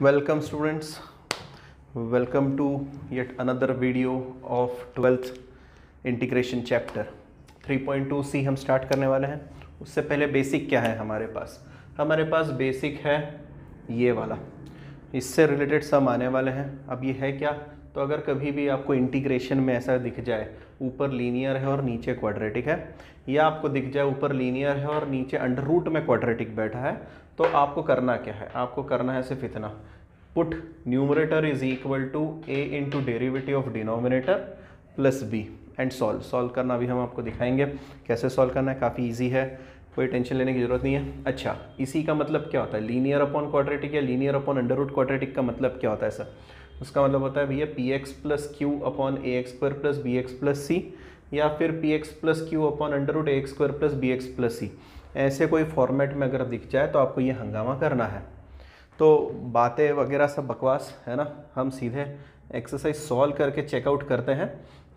Welcome students, welcome to yet another video of 12th integration chapter 3.2 सी हम start करने वाले हैं। उससे पहले बेसिक क्या है हमारे पास बेसिक है ये वाला, इससे रिलेटेड सम आने वाले हैं। अब ये है क्या, तो अगर कभी भी आपको इंटीग्रेशन में ऐसा दिख जाए ऊपर लीनियर है और नीचे क्वाड्रेटिक है, या आपको दिख जाए ऊपर लीनियर है और नीचे अंडर रूट में क्वाड्रेटिक बैठा है, तो आपको करना क्या है, आपको करना है सिर्फ इतना, put numerator is equal to A into derivative of denominator plus B and solve करना भी हम आपको दिखाएंगे कैसे सॉल्व करना है। काफ़ी इजी है, कोई टेंशन लेने की ज़रूरत नहीं है। अच्छा, इसी का मतलब क्या होता है, लीनियर अपॉन क्वाड्रेटिक या linear upon under root quadratic का मतलब क्या होता है सर? उसका मतलब होता है भैया p x plus q upon a x square plus b x plus c, या फिर p x plus q upon under root a x square plus b x plus c. ऐसे कोई फॉर्मेट में अगर दिख जाए तो आपको ये हंगामा करना है। तो बातें वगैरह सब बकवास है ना, हम सीधे एक्सरसाइज सॉल्व करके चेकआउट करते हैं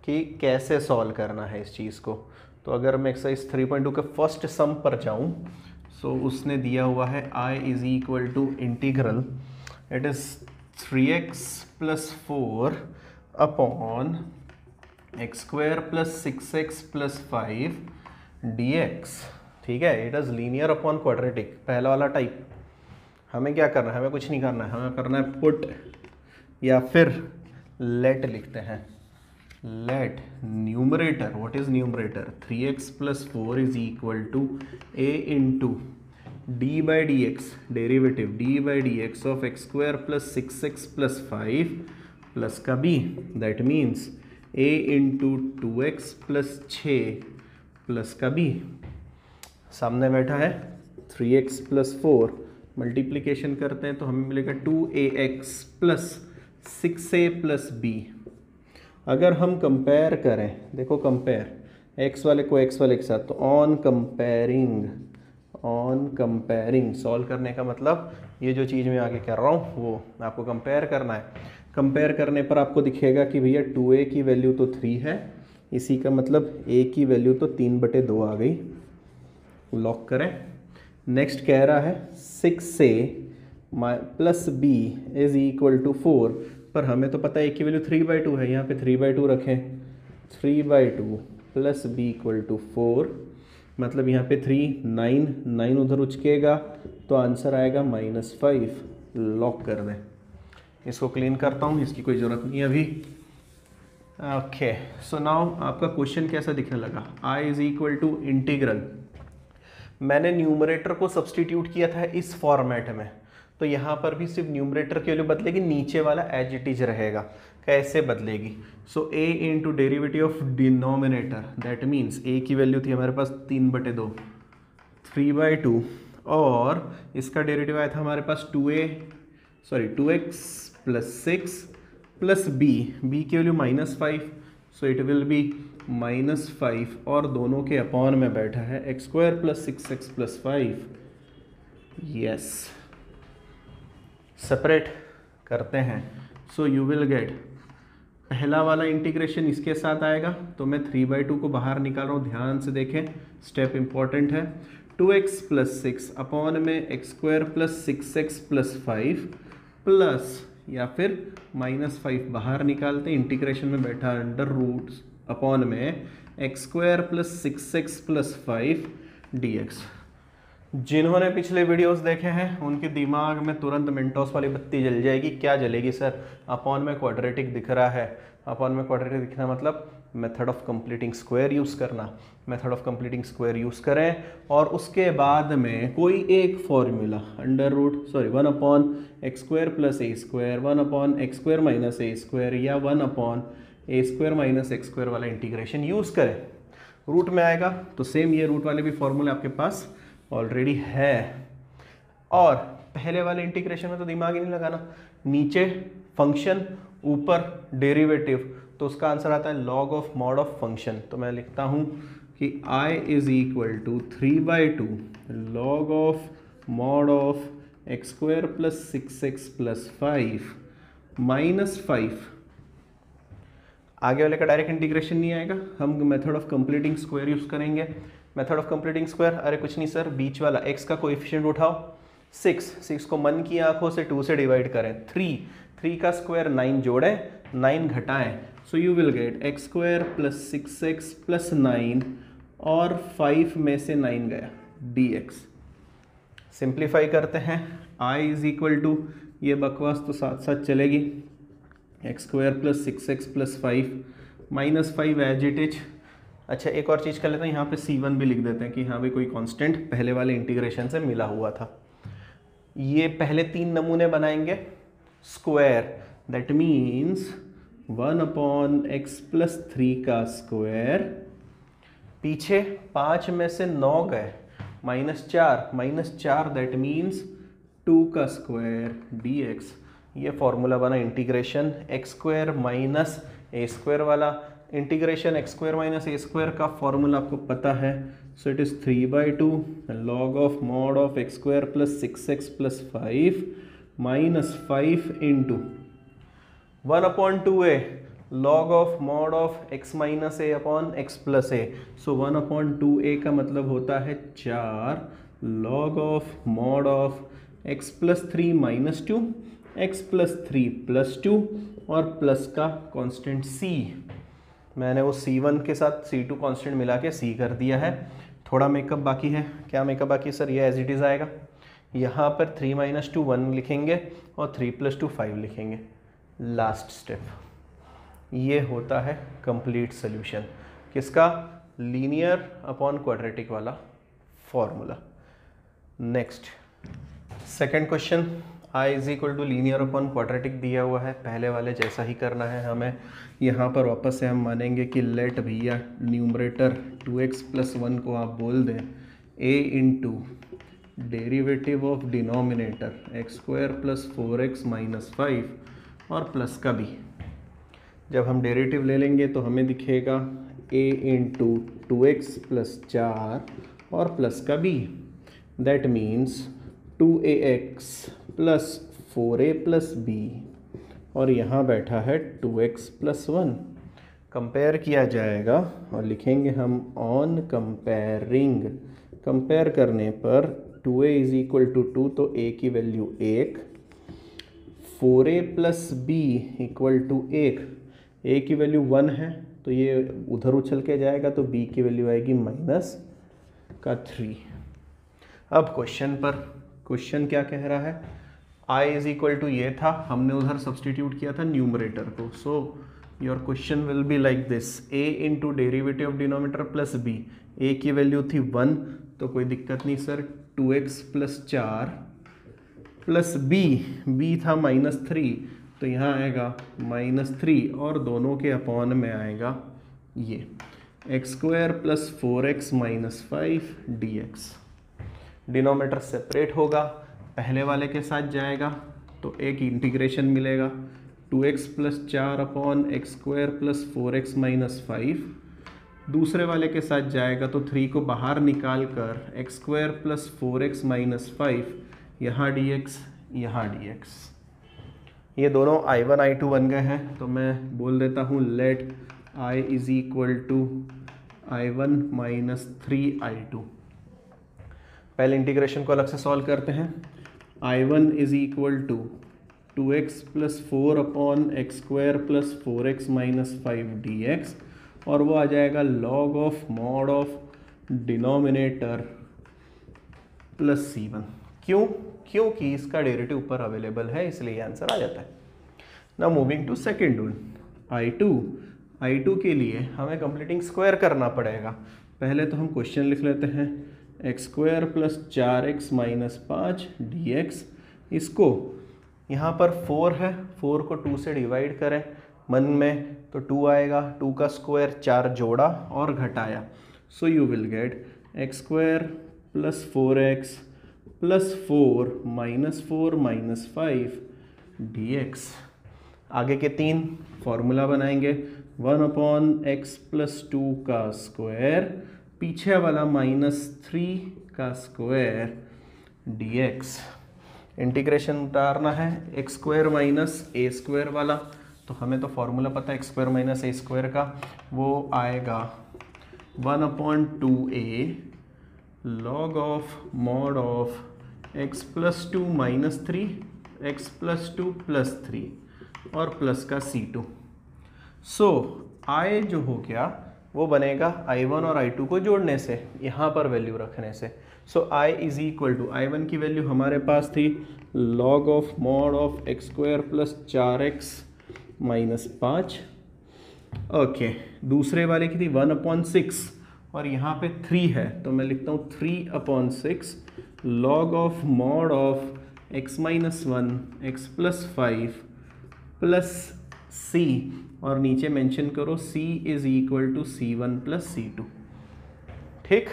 कि कैसे सॉल्व करना है इस चीज़ को। तो अगर मैं एक्सरसाइज 3.2 के फर्स्ट सम पर जाऊं, सो उसने दिया हुआ है I is equal to integral it is 3x plus 4 upon x square plus 6x plus 5 dx। ठीक है, it is linear upon quadratic, पहला वाला टाइप। हमें क्या करना है, हमें कुछ नहीं करना है, हमें करना है पुट या फिर लेट लिखते हैं। Let numerator, what is numerator, 3x plus 4 is equal to a into d by d x, derivative d by d x of x square plus 6x plus 5 plus का b, that means a into 2x plus 6 plus का b। सामने बैठा है 3x plus 4, multiplication करते हैं तो हमें मिलेगा 2ax plus 6a plus b। अगर हम कंपेयर करें, देखो कंपेयर x वाले को x वाले के साथ, तो ऑन कंपेयरिंग सॉल्व करने का मतलब ये जो चीज़ मैं आगे कर रहा हूँ वो आपको कंपेयर करना है। कंपेयर करने पर आपको दिखेगा कि भैया 2a की वैल्यू तो 3 है, इसी का मतलब a की वैल्यू तो 3/2 आ गई। लॉक करें। नेक्स्ट कह रहा है 6a plus b is equal to 4, पर हमें तो पता है a की वैल्यू 3/2 है, यहाँ पे 3/2 रखें, 3/2 प्लस b इक्वल टू 4, मतलब यहाँ पे 3 9 उधर उचकेगा तो आंसर आएगा -5। लॉक कर दें। इसको क्लीन करता हूँ, इसकी कोई ज़रूरत नहीं है अभी। ओके, सो नाउ आपका क्वेश्चन कैसा दिखने लगा, i is equal to integral, मैंने न्यूमरेटर को सब्सटीट्यूट किया था इस फॉर्मेट में, तो यहाँ पर भी सिर्फ न्यूमरेटर की वैल्यू बदलेगी, नीचे वाला एज इट इज रहेगा। कैसे बदलेगी, सो a into derivative of denominator, that means a की वैल्यू थी हमारे पास 3/2, 3/2, और इसका डेरिवेटिव आया था हमारे पास 2x प्लस 6 प्लस b की value -5, so it will be -5, और दोनों के अपॉन में बैठा है x square plus 6x plus 5। Yes, separate करते हैं, सो यू विल गेट, पहला वाला इंटीग्रेशन इसके साथ आएगा, तो मैं 3/2 को बाहर निकाल रहा हूँ, ध्यान से देखें, स्टेप इंपॉर्टेंट है। 2x प्लस 6 अपॉन में x square plus 6x plus 5 plus, या फिर -5 बाहर निकालते हैं, इंटीग्रेशन में बैठा अंडर रूट अपॉन में x square plus 6x plus 5 dx। जिन्होंने पिछले वीडियोस देखे हैं उनके दिमाग में तुरंत मिंटोस वाली बत्ती जल जाएगी। क्या जलेगी सर, अपॉन में क्वाड्रेटिक दिख रहा है, अपॉन में क्वाड्रेटिक दिखना मतलब method of completing square use करना। Method of completing square use करें और उसके बाद में कोई एक formula 1 upon x square plus a square, 1 upon x square minus a square, या 1 upon a square minus x square वाला इंटीग्रेशन यूज़ करें। रूट में आएगा तो सेम ये रूट वाले भी फॉर्मूले आपके पास ऑलरेडी है। और पहले वाले इंटीग्रेशन में तो दिमाग ही नहीं लगाना, नीचे फंक्शन ऊपर डेरिवेटिव, तो उसका आंसर आता है log of mod of function. तो मैं लिखता हूँ कि i is equal to 3/2 log of mod of x square plus 6x plus 5 -5। आगे वाले का डायरेक्ट इंटीग्रेशन नहीं आएगा, हम method of completing square use करेंगे। मेथड ऑफ कंप्लीटिंग स्क्वायर, अरे कुछ नहीं सर, बीच वाला x का कोएफिशिएंट उठाओ, 6 को मन की आंखों से 2 से डिवाइड करें, 3 का स्क्वायर 9 जोड़ें, 9 घटाएं, सो you will get x square plus 6x plus 9 और 5 में से 9 गया dx। सिंप्लीफाई करते हैं, i इज इक्वल टू, ये बकवास तो साथ साथ चलेगी, x square plus 6x plus 5 minus 5 as it is. अच्छा एक और चीज़ कर लेते हैं, यहाँ पे c1 भी लिख देते हैं कि हाँ भाई कोई कांस्टेंट पहले वाले इंटीग्रेशन से मिला हुआ था। ये पहले 3 नमूने बनाएंगे, square that means 1/x plus 3 का स्क्वायर, पीछे 5 में से 9 गए, -4 दैट मीन्स 2 का स्क्वायर dx। ये फॉर्मूला बना integration x square minus a square वाला। Integration x square minus a square का फॉर्मूला आपको पता है, so it is 3/2 log of mod of x square plus 6x plus 5 minus 5 into 1/2a log of mod of x minus A upon x plus A. So 1/2a का मतलब होता है 4 log of mod of x plus 3 minus 2 x plus 3 plus 2 और plus का constant c। मैंने वो c1 के साथ c2 कांस्टेंट मिला के c कर दिया है। थोड़ा मेकअप बाकी है। क्या मेकअप बाकी है सर? ये एज इट इज़ आएगा। यहाँ पर 3 - 2 1 लिखेंगे और 3 + 2 5 लिखेंगे। लास्ट स्टेप, ये होता है कंप्लीट सोल्यूशन किसका? लीनियर अपॉन क्वाड्रेटिक वाला formula. Next second question, i is equal to linear upon quadratic दिया हुआ है, पहले वाले जैसा ही करना है हमें। यहाँ पर वापस से हम मानेंगे कि लेट भैया न्यूमरेटर 2x + 1 को आप बोल दें a into derivative of denominator x² + 4x - 5 और प्लस का b। जब हम डेरिवेटिव ले लेंगे तो हमें दिखेगा a इंटू 2x + 4 और प्लस का b, that means 2ax + 4a + b और यहाँ बैठा है 2x + 1। कंपेयर किया जाएगा और लिखेंगे हम ऑन कंपेयरिंग। कंपेयर करने पर 2a = 2 तो a की वैल्यू 1, 4a + b = 1, a की वैल्यू 1 है तो ये उधर उछल के जाएगा तो b की वैल्यू आएगी -3। अब क्वेश्चन पर, क्वेश्चन क्या कह रहा है? i इज इक्वल टू ये था, हमने उधर सब्सटीट्यूट किया था न्यूमरेटर को। So your question will be like this, a into derivative of denominator plus b। a की वैल्यू थी 1 तो कोई दिक्कत नहीं सर, 2x + 4 प्लस b था -3 तो यहाँ आएगा -3 और दोनों के अपॉन में आएगा ये x² + 4x - 5 dx। Denominator separate होगा, पहले वाले के साथ जाएगा तो एक इंटीग्रेशन मिलेगा 2x + 4 अपॉन x² + 4x - 5। दूसरे वाले के साथ जाएगा तो 3 को बाहर निकाल कर x² + 4x - 5, यहाँ dx यहाँ dx। ये दोनों i1 i2 बन गए हैं तो मैं बोल देता हूँ let i is equal to i1 - 3i2। पहले इंटीग्रेशन को अलग से सॉल्व करते हैं। i1 is equal to 2x + 4 upon x² + 4x - 5 dx और वो आ जाएगा log of mod of denominator plus c1। क्यों? क्योंकि इसका डेरिवेटिव ऊपर अवेलेबल है इसलिए आंसर आ जाता है। Now moving to second one, i2 के लिए हमें कंप्लीटिंग स्क्वायर करना पड़ेगा। पहले तो हम क्वेश्चन लिख लेते हैं, x² + 4x - 5 dx। इसको यहाँ पर 4 है, 4 को 2 से डिवाइड करें मन में तो 2 आएगा, 2 का स्क्वायर 4 जोड़ा और घटाया, सो you will gate x² + 4x + 4 - 4 - 5 dx। आगे के 3 फॉर्मूला बनाएंगे, 1/x + 2 का स्क्वायर, पीछे वाला -3 का स्क्वायर dx। इंटीग्रेशन उतारना है x² - a² वाला, तो हमें तो फॉर्मूला पता है x² - a² का, वो आएगा 1/2a log of mod of x plus two minus three, x plus two plus three और प्लस का C2। सो I जो हो गया वो बनेगा I1 और I2 को जोड़ने से, यहाँ पर वैल्यू रखने से। So I is equal to, I1 की वैल्यू हमारे पास थी log of mod of x square plus 4x minus 5। Okay, दूसरे वाले की थी 1/6 और यहाँ पे 3 है, तो मैं लिखता हूँ 3/6 log of mod of x minus 1 x plus 5 plus c, और नीचे मेंशन करो c is equal to C1 plus C2। ठीक,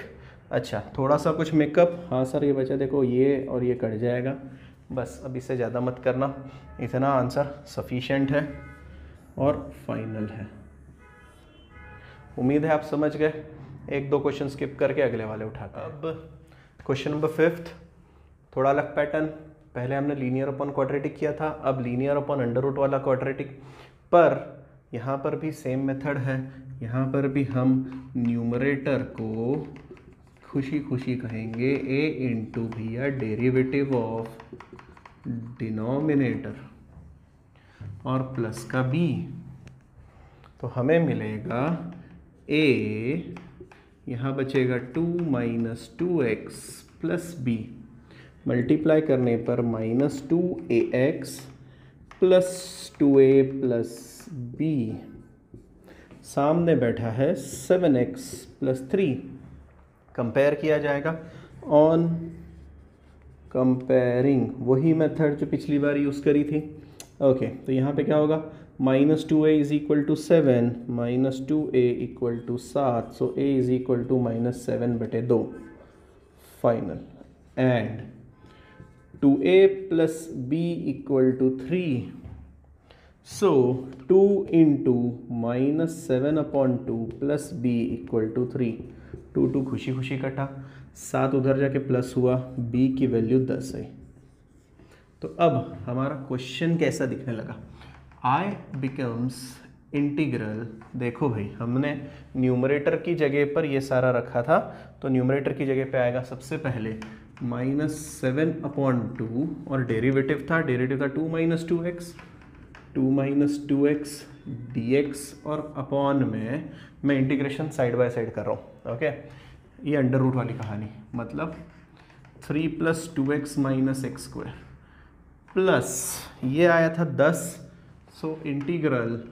अच्छा थोड़ा सा कुछ मेकअप। हाँ सर ये बचा, देखो ये और ये कट जाएगा, बस अब इससे ज़्यादा मत करना, इतना आंसर सफिशेंट है और फाइनल है। उम्मीद है आप समझ गए। एक दो क्वेश्चन स्किप करके अगले वाले उठाते हैं। अब क्वेश्चन नंबर 5, थोड़ा अलग पैटर्न। पहले हमने लीनियर अपॉन क्वाड्रेटिक किया था, अब लीनियर अपॉन अंडर रूट वाला क्वाड्रेटिक, पर यहाँ पर भी सेम मेथड है। यहाँ पर भी हम न्यूमरेटर को खुशी खुशी कहेंगे a इंटू भैया डेरिवेटिव ऑफ डिनोमिनेटर और प्लस का b, तो हमें मिलेगा a, यहाँ बचेगा 2 minus 2x plus b, multiply करने पर minus 2ax plus 2a plus b, सामने बैठा है 7x प्लस 3। कंपेयर किया जाएगा ऑन कंपेयरिंग, वही मेथड जो पिछली बार यूज़ करी थी। ओके, तो यहाँ पे क्या होगा, minus 2a is equal to 7 minus 2a equal to 7, so a is equal to minus 7/2 final, and 2a plus b equal to 3, so 2 into minus 7/2 plus b equal to 3। 2 खुशी खुशी कटा, 7 उधर जाके प्लस हुआ, b की value 10 है। तो अब हमारा क्वेश्चन कैसा दिखने लगा, I बिकम्स इंटीग्रल। देखो भाई, हमने न्यूमरेटर की जगह पर ये सारा रखा था, तो न्यूमरेटर की जगह पे आएगा सबसे पहले -7/2 और डेरिवेटिव था 2 माइनस 2x dx, और अपॉन में मैं इंटीग्रेशन साइड बाय साइड कर रहा हूँ। ओके, ये अंडर रूट वाली कहानी, मतलब 3 plus 2x minus x square plus ये आया था 10, so integral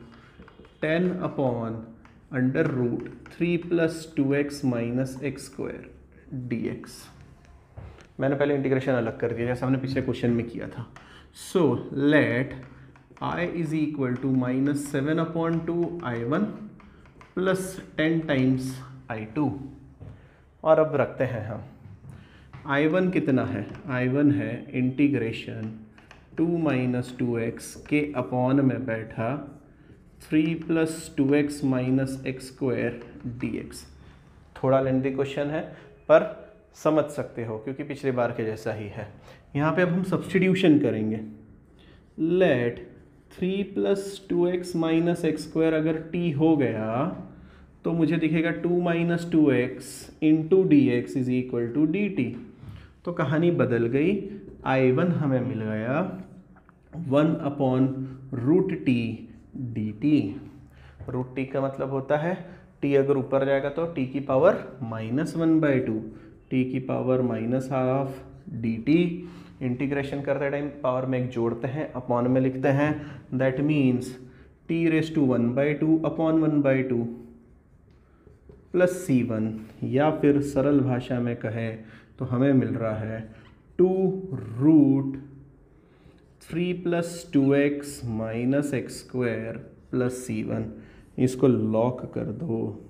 10/√3 plus 2x minus x square dx। मैंने पहले इंटीग्रेशन अलग कर दिया जैसे हमने पिछले क्वेश्चन में किया था। So let I is equal to -7/2 I1 plus 10 times I2, और अब रखते हैं हम I1 कितना है, I1 है इंटीग्रेशन 2 माइनस 2x के अपॉन में बैठा 3 plus 2x minus x square dx। थोड़ा लेंथी क्वेश्चन है पर समझ सकते हो क्योंकि पिछली बार के जैसा ही है। यहाँ पे अब हम सब्स्टिट्यूशन करेंगे। Let 3 plus 2x minus x square अगर t हो गया तो मुझे दिखेगा 2 minus 2x into d x is equal to d t. तो कहानी बदल गई, I1 हमें मिल गया 1/√t dt। रूट टी का मतलब होता है t अगर ऊपर जाएगा तो t की पावर -1/2, t की पावर -12 dt। इंटीग्रेशन करते टाइम पावर में एक जोड़ते हैं, अपॉन में लिखते हैं, that means t⁻1/2 upon 1/2 plus c1, या फिर सरल भाषा में कहें तो हमें मिल रहा है 2√3 plus 2x minus x square plus c1। इसको लॉक कर दो।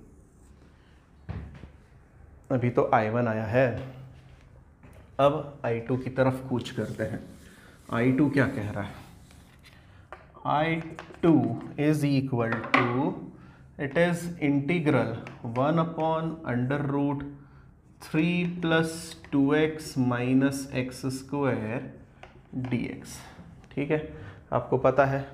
अभी तो I1 आया है, अब I2 की तरफ कूच करते हैं। I2 क्या कह रहा है, I2 is equal to, it is integral 1/√3 plus 2x minus x square dx। ठीक है, आपको पता है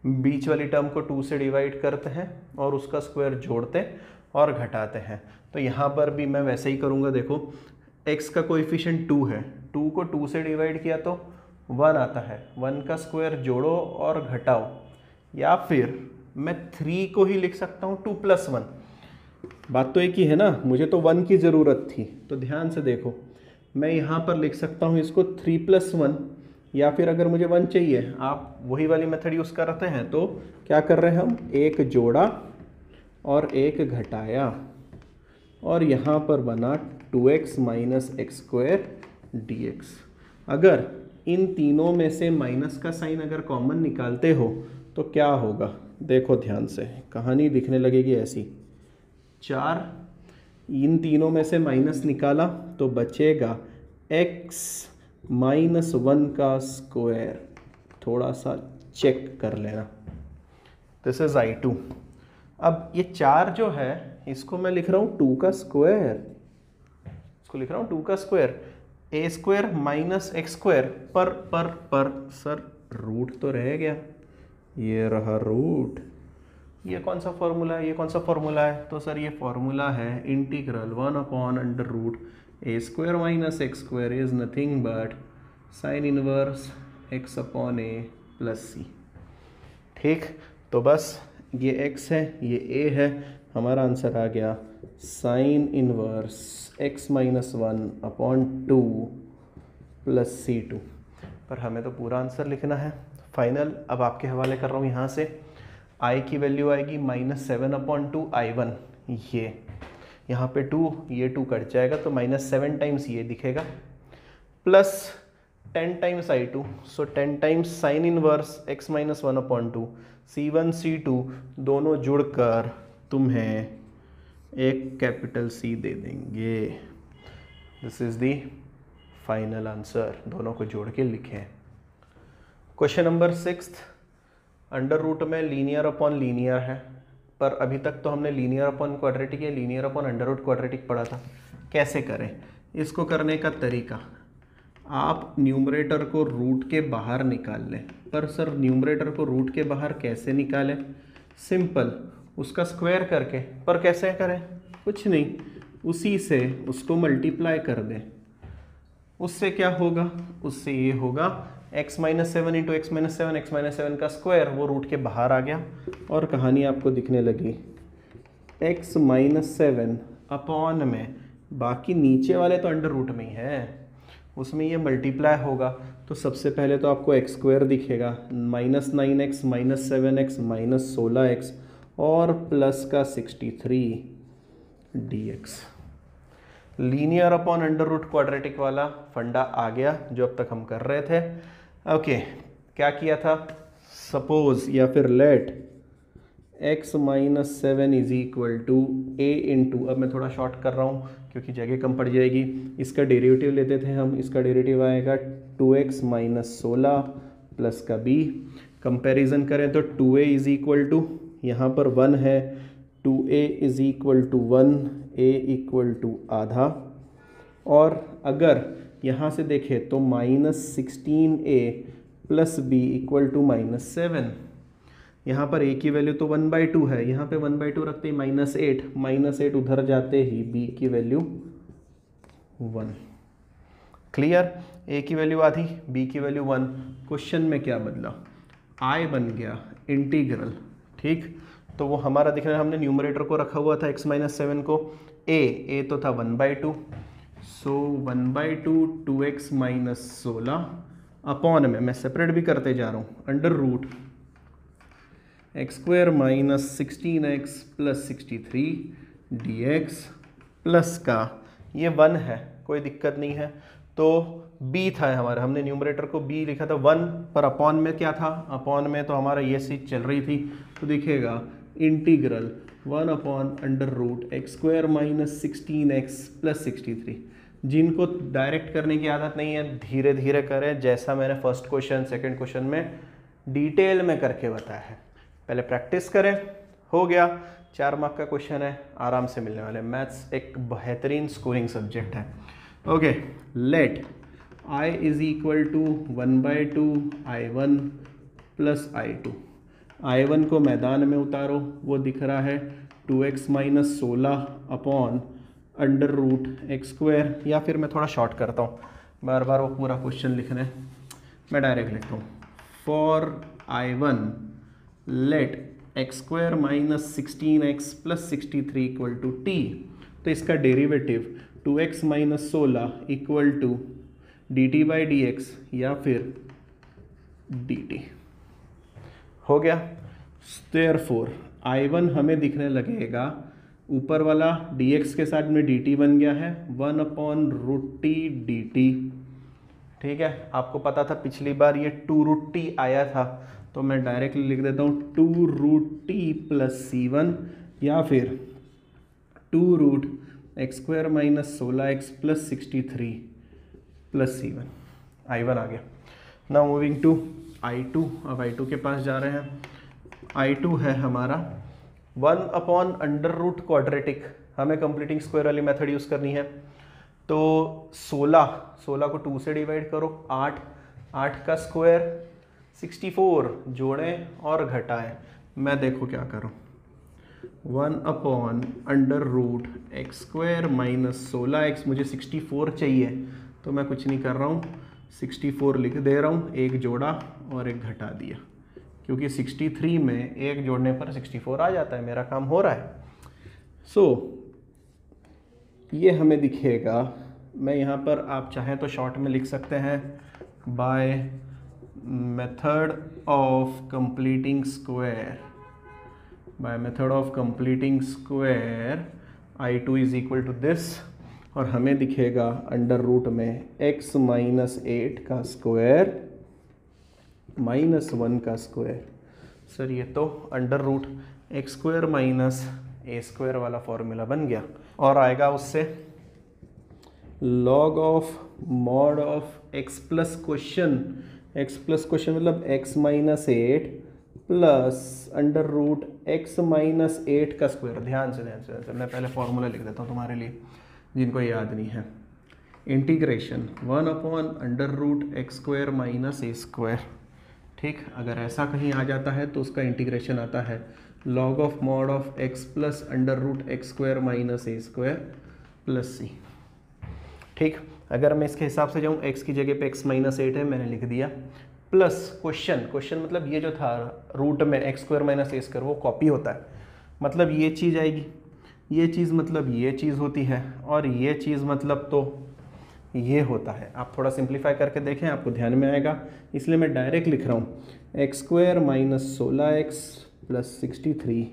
बीच वाली टर्म को 2 से डिवाइड करते हैं और उसका स्क्वायर जोड़ते और घटाते हैं। तो यहाँ पर भी मैं वैसे ही करूँगा। देखो x का कोएफिशिएंट 2 है, 2 को 2 से डिवाइड किया तो 1 आता है, 1 का स्क्वायर जोड़ो और घटाओ, या फिर मैं 3 को ही लिख सकता हूँ 2 + 1। बात तो एक ही है ना, मुझे तो 1 की ज़रूरत थी, तो ध्यान से देखो मैं यहाँ पर लिख सकता हूँ इसको 3 + 1, या फिर अगर मुझे 1 चाहिए, आप वही वाली मेथड यूज़ करते हैं, तो क्या कर रहे हैं हम, एक जोड़ा और एक घटाया, और यहाँ पर बना 2x - x² dx। अगर इन तीनों में से माइनस का साइन अगर कॉमन निकालते हो तो क्या होगा, देखो ध्यान से, कहानी दिखने लगेगी ऐसी। 4, इन तीनों में से माइनस निकाला तो बचेगा x - 1 का स्क्वायर। थोड़ा सा चेक कर लेना, दिस इज I2। अब ये 4 जो है इसको मैं लिख रहा हूँ 2 का स्क्वायर, इसको लिख रहा हूँ 2 का स्क्वायर, a² - x² पर सर रूट तो रह गया, ये रहा रूट। ये कौन सा फॉर्मूला है, ये कौन सा फॉर्मूला है, तो सर ये फॉर्मूला है integral 1/√a² - x² is nothing but sine inverse x/a + c। ठीक, तो बस ये x है, ये a है, हमारा आंसर आ गया साइन इनवर्स x - 1/2 + c2। पर हमें तो पूरा आंसर लिखना है फाइनल। अब आपके हवाले कर रहा हूँ यहाँ से, i की वैल्यू आएगी -7/2 I1, ये यहाँ पे 2, ये 2 कट जाएगा तो -7 टाइम्स ये दिखेगा, प्लस 10 टाइम्स I2, सो 10 times sine inverse x - 1/2 C1 C2 दोनों जुड़कर तुम्हें एक कैपिटल C दे देंगे। This is the final answer, दोनों को जोड़ के लिखें। क्वेश्चन नंबर 6, अंडर रूट में लीनियर अपॉन लीनियर है, पर अभी तक तो हमने लीनियर अपॉन क्वाड्रेटिक या linear upon under root quadratic पढ़ा था। कैसे करें इसको, करने का तरीका, आप न्यूमरेटर को रूट के बाहर निकाल लें। पर सर न्यूमरेटर को रूट के बाहर कैसे निकालें, सिंपल, उसका स्क्वायर करके। पर कैसे करें, कुछ नहीं, उसी से उसको मल्टीप्लाई कर दें। उससे क्या होगा, उससे ये होगा x - 7 × x - 7, x - 7 का स्क्वायर, वो रूट के बाहर आ गया और कहानी आपको दिखने लगी। x - 7 अपॉन में, बाकी नीचे वाले तो अंडर रूट में ही है, उसमें ये मल्टीप्लाई होगा, तो सबसे पहले तो आपको x² दिखेगा, -9x - 7x - 16x और प्लस का 63 dx। Linear upon under root quadratic वाला फंडा आ गया जो अब तक हम कर रहे थे। ओके, क्या किया था, सपोज या फिर लेट x - 7 = a, अब मैं थोड़ा शॉर्ट कर रहा हूँ क्योंकि जगह कम पड़ जाएगी। इसका डेरिवेटिव लेते थे हम, इसका डेरिवेटिव आएगा 2x - 16 प्लस का b। कंपैरिजन करें तो 2a = यहाँ पर 1 है, 2a = 1, a = आधा, और अगर यहाँ से देखें तो -16a प्लस b = -7। यहाँ पर a की वैल्यू तो 1/2 है, यहाँ पे 1/2 रखते ही -8 उधर जाते ही b की वैल्यू 1। क्लियर, a की वैल्यू आधी, b की वैल्यू 1। क्वेश्चन में क्या बदला, i बन गया इंटीग्रल। ठीक, तो वो हमारा दिख रहा है, हमने न्यूमरेटर को रखा हुआ था x - 7 को, a तो था 1/2, सो 1/2 2x - 16 अपॉन में, मैं सेपरेट भी करते जा रहा हूँ, under root x² - 16x + 63 dx plus का ये 1 है, कोई दिक्कत नहीं है, तो b था हमारा, हमने न्यूमरेटर को b लिखा था 1, पर अपॉन में क्या था, अपॉन में तो हमारा ये चीज चल रही थी, तो दिखेगा इंटीग्रल 1/√x² - 16x + 63। जिनको डायरेक्ट करने की आदत नहीं है, धीरे धीरे करें, जैसा मैंने फर्स्ट क्वेश्चन सेकंड क्वेश्चन में डिटेल में करके बताया है। पहले प्रैक्टिस करें, हो गया, 4 मार्क का क्वेश्चन है, आराम से मिलने वाले। मैथ्स एक बेहतरीन स्कोरिंग सब्जेक्ट है। Okay, let i = 1/2 I1 + I2। I1 को मैदान में उतारो, वो दिख रहा है 2x - 16 upon under root x², या फिर मैं थोड़ा शॉर्ट करता हूँ, बार बार वो पूरा क्वेश्चन लिख रहे हैं, मैं डायरेक्ट लिखता हूँ। For I1 let x square minus 16x plus 63 equal to t, तो इसका derivative 2x minus 16 equal to dt by d x या फिर dt हो गया। देयरफॉर I1 हमें दिखने लगेगा, ऊपर वाला dx के साथ में dt बन गया है 1/√t dt। ठीक है, आपको पता था पिछली बार ये 2√t आया था, तो मैं डायरेक्टली लिख देता हूँ 2√t प्लस c1 या फिर 2√x स्क्वायर minus 16x plus 63 plus c1। I1 आ गया। Now moving to I2। अब I2 के पास जा रहे हैं। I2 है हमारा 1/√, क्वाड्रेटिक, हमें कंप्लीटिंग स्क्वायर वाली मेथड यूज़ करनी है। तो 16 को 2 से डिवाइड करो, 8 का स्क्वायर 64, जोड़ें और घटाएं। मैं देखो क्या करूं, 1/√x स्क्वायर माइनस 16x, मुझे 64 चाहिए, तो मैं कुछ नहीं कर रहा हूँ, 64 लिख दे रहा हूँ, एक जोड़ा और एक घटा दिया, क्योंकि 63 में एक जोड़ने पर 64 आ जाता है, मेरा काम हो रहा है। सो ये हमें दिखेगा, मैं यहाँ पर आप चाहें तो शॉर्ट में लिख सकते हैं, by method of completing square, by method of completing square I2 is equal to this, और हमें दिखेगा अंडर रूट में x माइनस 8 का स्क्वायर माइनस 1 का स्क्वायर। सर ये तो under root x square minus a square वाला फॉर्मूला बन गया, और आएगा उससे log of mod of x plus question, x plus question मतलब x minus 8 plus under root x minus 8 का स्क्वायर। ध्यान से मैं पहले फॉर्मूला लिख देता हूँ तुम्हारे लिए जिनको याद नहीं है। Integration 1/√x square minus a square. ठीक, अगर ऐसा कहीं आ जाता है तो उसका इंटीग्रेशन आता है log of mod of x plus under root x square minus a square plus c. ठीक, अगर मैं इसके हिसाब से जाऊँ, x की जगह पे x माइनस 8 है, मैंने लिख दिया, प्लस क्वेश्चन मतलब ये जो था रूट में x square minus a square, वो कॉपी होता है, मतलब ये चीज़ आएगी, ये चीज़ मतलब ये चीज़ होती है, और ये चीज़ मतलब तो ये होता है। आप थोड़ा सिंप्लीफाई करके देखें, आपको ध्यान में आएगा, इसलिए मैं डायरेक्ट लिख रहा हूँ x square minus 16x plus 63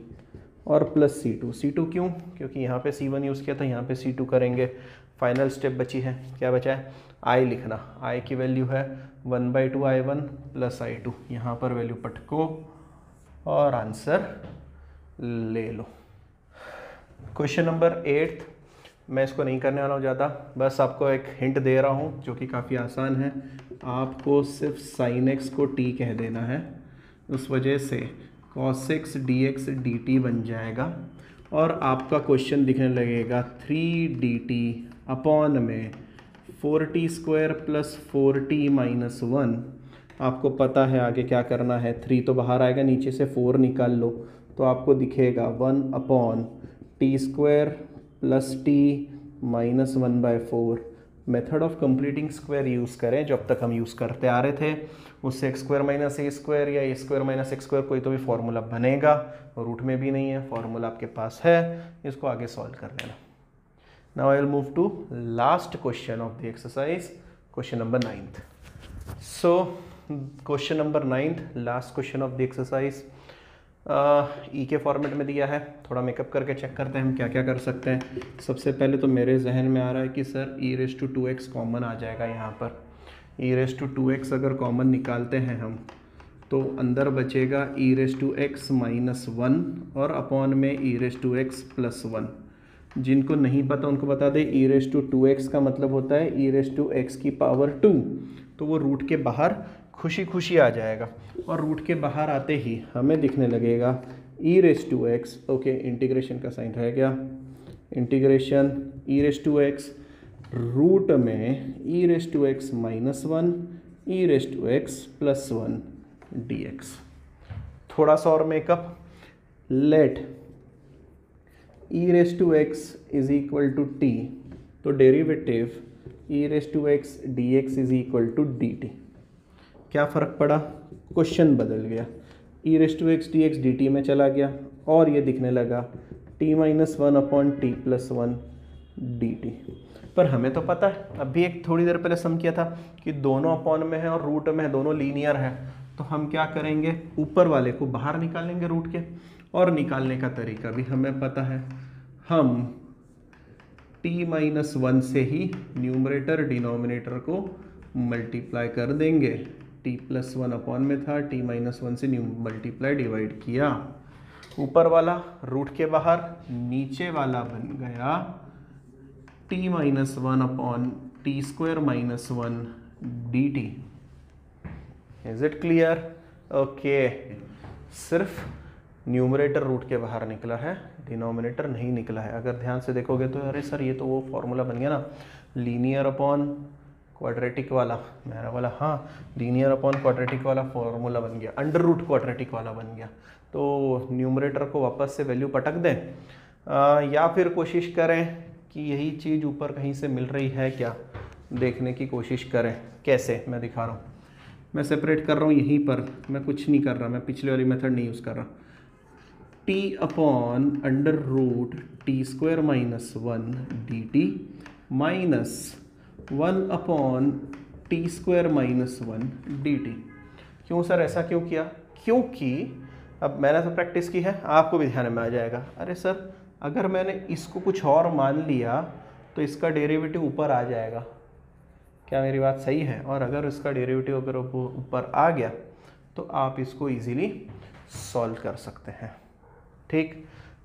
और प्लस C2 क्यों? क्योंकि यहाँ पे C1 यूज़ किया था, यहाँ पे C2 करेंगे। फाइनल स्टेप बची है, क्या बचा है? I लिखना। I की वैल्यू है 1/2 I1 प्लस I2, यहाँ पर वैल्यू पटको और आंसर ले लो। क्वेश्चन नंबर 8, मैं इसको नहीं करने वाला हूँ ज़्यादा, बस आपको एक हिंट दे रहा हूँ जो कि काफ़ी आसान है। आपको सिर्फ sin x को t कह देना है, उस वजह से cos x dx dt बन जाएगा, और आपका क्वेश्चन दिखने लगेगा 3dt अपॉन में 4t square plus 4t minus 1। आपको पता है आगे क्या करना है, 3 तो बाहर आएगा, नीचे से 4 निकाल लो, तो आपको दिखेगा 1 upon t square plus T minus 1/4। Method of completing square use करें जो अब तक हम यूज़ करते आ रहे थे, उससे x square minus a square या ए स्क्वायर माइनस एक्स स्क्वायर कोई तो भी फॉर्मूला बनेगा, रूट में भी नहीं है, फॉर्मूला आपके पास है, इसको आगे सॉल्व कर लेना। Now I will move to last question of the exercise, question number 9th। So question number 9th, last question of the exercise, e के फॉर्मेट में दिया है। थोड़ा मेकअप करके चेक करते हैं हम क्या क्या कर सकते हैं। सबसे पहले तो मेरे जहन में आ रहा है कि सर e⁻² कॉमन आ जाएगा यहाँ पर। e⁻² अगर कॉमन निकालते हैं हम तो अंदर बचेगा e⁻x माइनस 1 और अपॉन में e⁻x प्लस 1। जिनको नहीं पता उनको बता दें, e⁻² का मतलब होता है e⁻x की पावर 2, तो वो रूट के बाहर खुशी खुशी आ जाएगा, और रूट के बाहर आते ही हमें दिखने लगेगा e⁻x, ओके, इंटीग्रेशन का साइन रह गया, इंटीग्रेशन e⁻x रूट में e⁻x minus 1 e⁻x plus 1 dx। थोड़ा सा और makeup, let e⁻x is equal to t, तो derivative e raise to x d x is equal to d t. क्या फ़र्क पड़ा, क्वेश्चन बदल गया, e raise to x d t में चला गया और ये दिखने लगा t minus one upon t plus one d t. पर हमें तो पता है, अभी एक थोड़ी देर पहले सम किया था कि दोनों अपॉन में है और रूट में है, दोनों लीनियर है, तो हम क्या करेंगे, ऊपर वाले को बाहर निकालेंगे रूट के, और निकालने का तरीका भी हमें पता है, हम t माइनस वन से ही न्यूमरेटर डिनोमिनेटर को मल्टीप्लाई कर देंगे। t प्लस वन अपॉन में था, t माइनस वन से मल्टीप्लाई डिवाइड किया, ऊपर वाला रूट के बाहर, नीचे वाला बन गया t minus one upon t square minus one d T. Is it clear? Okay, सिर्फ न्यूमरेटर रूट के बाहर निकला है, डिनोमिनेटर नहीं निकला है। अगर ध्यान से देखोगे तो अरे सर ये तो वो फॉर्मूला बन गया ना, लीनियर अपॉन क्वाड्रेटिक वाला, मेरा वाला, हाँ लीनियर अपॉन क्वाड्रेटिक वाला फॉर्मूला बन गया, अंडर रूट क्वाड्रेटिक वाला बन गया। तो न्यूमरेटर को वापस से वैल्यू पटक दें, या फिर कोशिश करें कि यही चीज़ ऊपर कहीं से मिल रही है क्या, देखने की कोशिश करें। कैसे, मैं दिखा रहा हूँ, मैं सेपरेट कर रहा हूँ यहीं पर, मैं कुछ नहीं कर रहा, मैं पिछले वाली मेथड नहीं यूज़ कर रहा। t upon under root t square minus one d t minus one upon t square minus one d t. क्यों सर ऐसा क्यों किया? क्योंकि अब मैंने तो प्रैक्टिस की है, आपको भी ध्यान में आ जाएगा। अरे सर अगर मैंने इसको कुछ और मान लिया तो इसका डेरिवेटिव ऊपर आ जाएगा, क्या मेरी बात सही है? और अगर इसका डेरिवेटिव अगर ऊपर आ गया तो आप इसको इजीली सॉल्व कर सकते हैं, ठीक।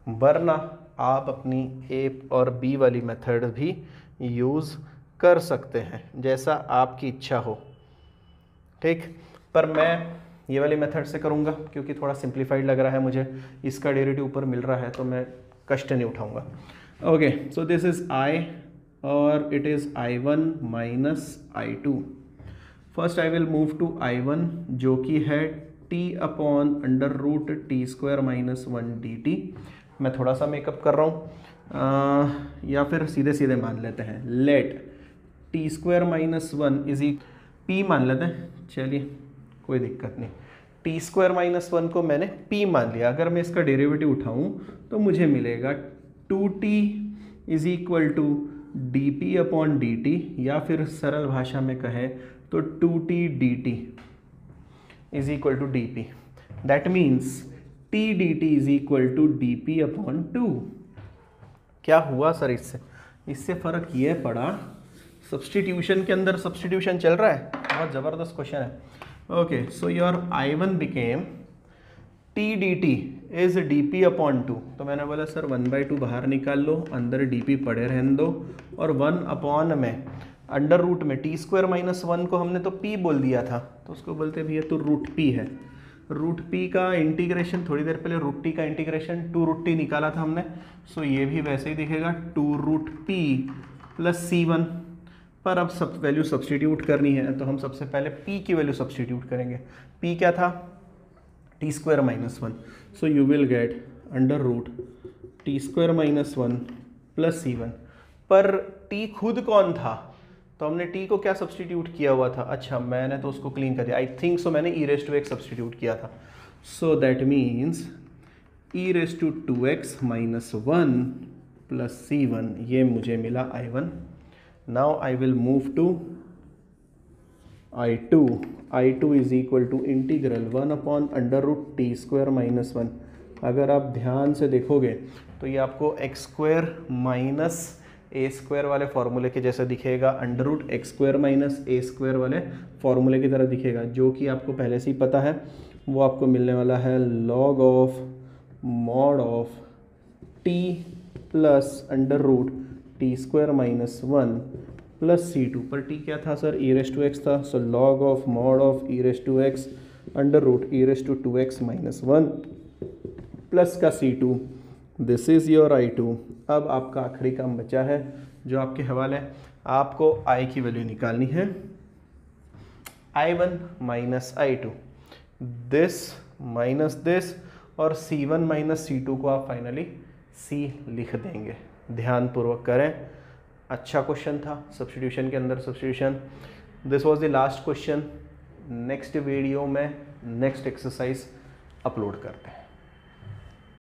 वरना आप अपनी ए और बी वाली मेथड भी यूज़ कर सकते हैं, जैसा आपकी इच्छा हो, ठीक। पर मैं ये वाली मेथड से करूँगा क्योंकि थोड़ा सिंप्लीफाइड लग रहा है मुझे, इसका डेरिवेटिव ऊपर मिल रहा है तो मैं कष्ट नहीं उठाऊँगा। Okay, so this is I और it is I1 minus I2। First I will move to I1 जो कि है t upon under root t square minus one d t. मैं थोड़ा सा मेकअप कर रहा हूँ, या फिर सीधे सीधे मान लेते हैं, let t square minus one is p मान लेते हैं, चलिए कोई दिक्कत नहीं। टी स्क्वायर माइनस वन को मैंने p मान लिया, अगर मैं इसका डेरिवेटिव उठाऊँ तो मुझे मिलेगा 2t is equal to d p upon d t, या फिर सरल भाषा में कहें तो 2t dt is equal to d p. That means t dt is equal to d p upon two. क्या हुआ सर इससे? इससे फ़र्क ये पड़ा, सब्सटीट्यूशन के अंदर सब्सटीट्यूशन चल रहा है, बहुत ज़बरदस्त क्वेश्चन है। Okay, so your I1 became t dt is D p upon to. तो मैंने बोला सर 1/2 बाहर निकाल लो, अंदर डी पी पड़े रहने दो, और 1 अपॉन में अंडर रूट में टी स्क्वायर माइनस वन को हमने तो p बोल दिया था, तो उसको बोलते भैया तो रूट p है। रूट p का इंटीग्रेशन, थोड़ी देर पहले रूट t का इंटीग्रेशन 2 रूट t निकाला था हमने, सो ये भी वैसे ही दिखेगा 2 रूट p प्लस c1। पर अब सब वैल्यू सब्सटीट्यूट करनी है तो हम सबसे पहले p की वैल्यू सब्सटीट्यूट करेंगे। p क्या था? T square minus one, so you will get under root t square minus one plus c one. पर t खुद कौन था? तो हमने t को क्या सब्सटीट्यूट किया हुआ था? अच्छा, मैंने तो उसको क्लीन कर दिया, आई थिंक सो मैंने e raise to x substitute किया था। So that means e raise to 2x minus one plus c one, ये मुझे मिला I1। Now I will move to I2। I2 is equal to integral 1 upon under root t square minus one. अगर आप ध्यान से देखोगे तो ये आपको x square minus a square वाले फॉर्मूले के जैसा दिखेगा, under root x square minus a square वाले फॉर्मूले की तरह दिखेगा, जो कि आपको पहले से ही पता है। वो आपको मिलने वाला है log of mod of t plus under root t square minus one plus c two. पर टी क्या था sir? E raise to x था, so log of mod of e raise to x under root e raise to 2x minus one plus का c two. This is your I2। अब आपका आखिरी काम बचा है जो आपके हवाले है, आपको I की वैल्यू निकालनी है, I1 minus I2, this minus this, और C1 माइनस C2 को आप फाइनली C लिख देंगे। ध्यानपूर्वक करें, अच्छा क्वेश्चन था सब्स्टिट्यूशन के अंदर substitution. This was the last question. Next video में नेक्स्ट एक्सरसाइज अपलोड करते हैं।